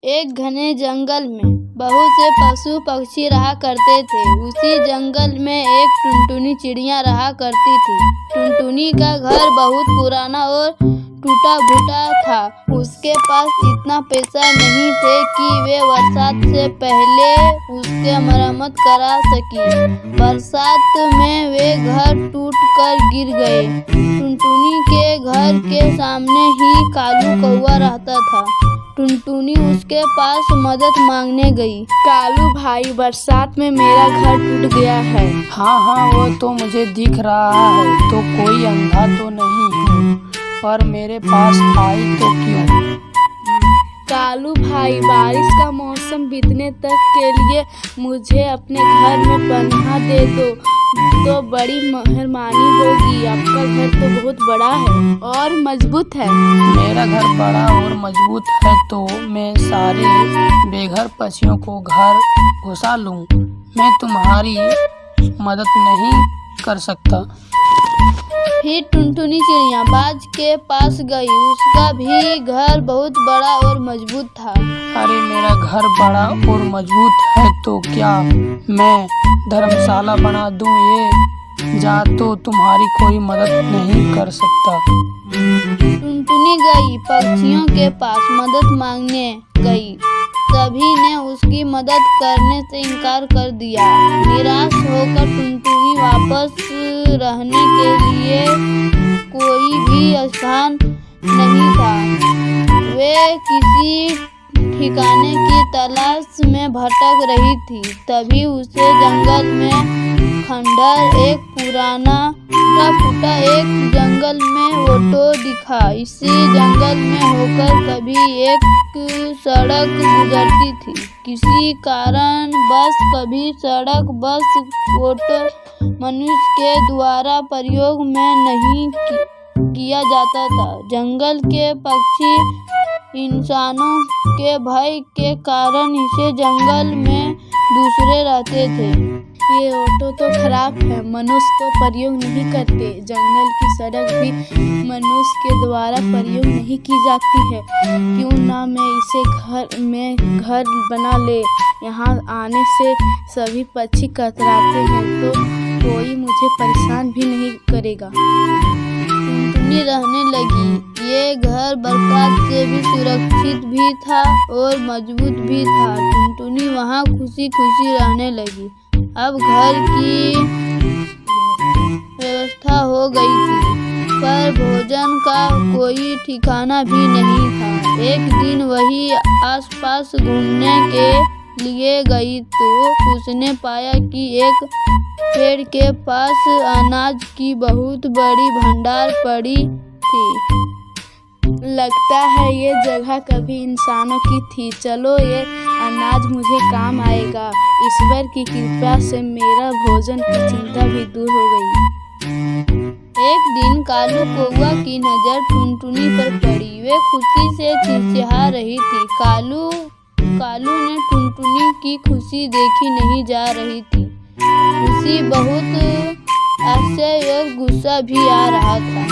एक घने जंगल में बहुत से पशु पक्षी रहा करते थे। उसी जंगल में एक टुनटुनी चिड़िया रहा करती थी। टुनटुनी का घर बहुत पुराना और टूटा फूटा था। उसके पास इतना पैसा नहीं थे कि वे बरसात से पहले उसके मरम्मत करा सकी। बरसात में वे घर टूट कर गिर गए। टुनटुनी के घर के सामने ही कालू कौआ रहता था। टुनटुनी उसके पास मदद मांगने गई। कालू भाई, बरसात में मेरा घर टूट गया है। हाँ, वो तो मुझे दिख रहा है। तो कोई अंधा तो नहीं हूँ, पर मेरे पास आई तो क्यों? कालू भाई, बारिश का मौसम बीतने तक के लिए मुझे अपने घर में पनाह दे दो तो बड़ी मेहरबानी होगी। आपका घर तो बहुत बड़ा है और मजबूत है। मेरा घर बड़ा और मजबूत है तो मैं सारे बेघर पक्षियों को घर घुसा लूं। मैं तुम्हारी मदद नहीं कर सकता। फिर टुनटुनी चिड़िया बाज के पास गई। उसका भी घर बहुत बड़ा और मजबूत था। अरे, मेरा घर बड़ा और मजबूत है तो क्या मैं धर्मशाला बना दूं? ये जा तो तुम्हारी कोई मदद नहीं कर सकता। टुनटुनी गई, पक्षियों के पास मदद मांगने गई। सभी ने उसकी मदद करने से इनकार कर दिया। निराश होकर टुनटुनी वापस रहने के लिए कोई भी स्थान नहीं था। वे किसी ठिकाने की तलाश में भटक रही थी। तभी उसे जंगल में खंडहर, एक पुराना टूटा एक जंगल में ऑटो दिखा। इसी जंगल में होकर कभी एक सड़क गुजरती थी। किसी कारण बस कभी सड़क, बस ऑटो मनुष्य के द्वारा प्रयोग में नहीं किया जाता था। जंगल के पक्षी इंसानों के भय के कारण इसे जंगल में दूसरे रहते थे। ये ऑटो तो खराब है, मनुष्य तो प्रयोग नहीं करते। जंगल की सड़क भी मनुष्य के द्वारा प्रयोग नहीं की जाती है। क्यों ना मैं इसे घर बना ले। यहाँ आने से सभी पक्षी कतराते हैं तो कोई मुझे परेशान भी नहीं करेगा। टुनटुनी रहने लगी। ये घर बरसात से भी सुरक्षित भी था और मजबूत भी था। टुनटुनी वहाँ खुशी खुशी रहने लगी। अब घर की व्यवस्था हो गई थी, पर भोजन का कोई ठिकाना भी नहीं था। एक दिन वही आसपास घूमने के लिए गई तो उसने पाया कि एक पेड़ के पास अनाज की बहुत बड़ी भंडार पड़ी थी। लगता है ये जगह कभी इंसानों की थी। चलो, ये अनाज मुझे काम आएगा। ईश्वर की कृपा से मेरा भोजन की चिंता भी दूर हो गई। एक दिन कालू कौआ की नजर टुनटुनी पर पड़ी। वे खुशी से चिलचिला रही थी। कालू ने टुनटुनी की खुशी देखी नहीं जा रही थी। उसे बहुत आश्चर्य और गुस्सा भी आ रहा था।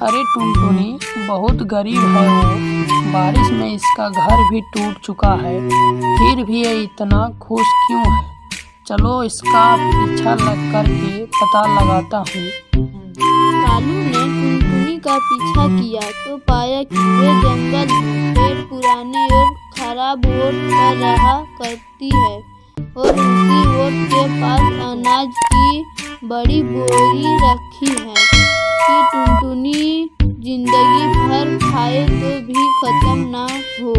अरे टुनटुनी बहुत गरीब है वो। बारिश में इसका घर भी टूट चुका है, फिर भी ये इतना खुश क्यों है? चलो, इसका पीछा लग कर के पता लगाता हूँ। कालू ने टुनटुनी का पीछा किया तो पाया कि वे जंगल में पेड़ पुराने और खराब ओट पर रहा करती है और उसी ओट के पास अनाज की बड़ी बोरी रखी है कि टुनटुनी जिंदगी भर खाए तो भी खत्म ना हो।